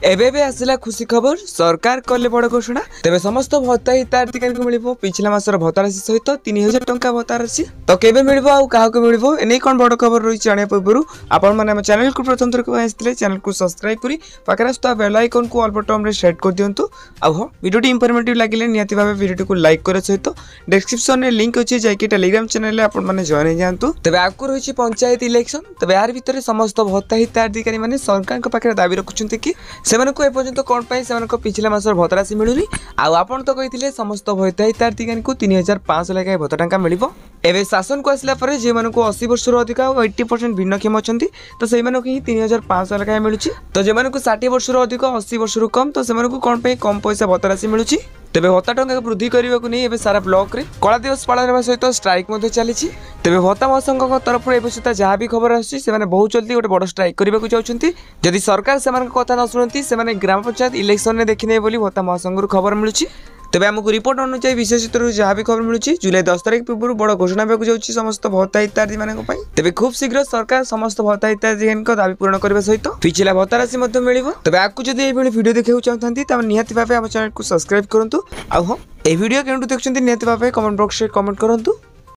एबे भी आसला खुशी खबर सरकार कले बड़ घोषणा तेरे समस्त भत्ता हिताधिकारी को मिल पिछला मासर भत्ता राशि सहित 3000 टंका भत्ता राशि तो केबे मिलबो आ काहाको मिलबो एने कोन बड़ खबर रही जाने पूर्व आपण माने हम चैनल को प्रथम थर को आइसले चैनल को सब्सक्राइब करी पाखरे आस्ता बेल आइकन को ऑल बटन रे सेट कर दियंतु आ हो वीडियो टी इंफॉर्मेटिव लागिले नियति भाबे वीडियो को लाइक करे सहित डिस्क्रिप्शन रे लिंक अछि जाई टेलीग्राम चैनल रे आपण माने जॉइन हो जांतु तबे आकु रही पंचायत इलेक्शन तबे यार भीतर समस्त भत्ता हिताधिकारी माने सरकार को पाखरे दाबी रखुचंती कि सेमानको एपर्यंत कोन पई सेमानको पिछला मासर भत्ता राशि मिलुनी आ आपण तो कहिथिले समस्त भत्ता हिताधिकारी को 3500 लेखा भत्ता टंका मिलिबो एबे शासन को आसला परे जे मानको 80 वर्ष रो अधिक 80% भिन्नक्षम अछंती तो सेई मानको ही 3500 लेखा मिलुची तो जे मानको 60 वर्ष रो अधिक 80 वर्ष रो कम तो सेमानको कोन पई कम पैसा भत्ता राशि मिलुची तेबे भत्ता टंका वृद्धि करने को नहीं एबे सारा ब्लॉक रे कला दिवस पालन सहित स्ट्राइक मध्य चली तेबे भत्ता महासंघ तरफ ए सुधा जहाँ भी खबर आसी बहुत जल्दी गोटे बड़ स्ट्राइक करने को चाहते जदि सरकार से कथा न शुणती से ग्राम पंचायत इलेक्शन में देखने बोली भत्ता महासंघ खबर मिलूँ तेबे आमको रिपोर्ट अनुसार विशेषित जहाँ भी खबर मिलूँ जुलाई 10 तारिख पूर्व बड़ घोषणा जाऊँगी समस्त भत्ता हितार्थी मान तेबे खूब शीघ्र सरकार समस्त भत्ता हितार्थी दाबी पूरण करने सहित पिछला भत्ता राशि मिल तेबे आपको जब वीडियो देखा चाहते निहाती भाव आम चैनल को सब्सक्राइब करूँ आ हाँ ये वीडियो केउंटू देखुछंती निहाती भाव कमेंट बॉक्स रे कमेंट करंतु।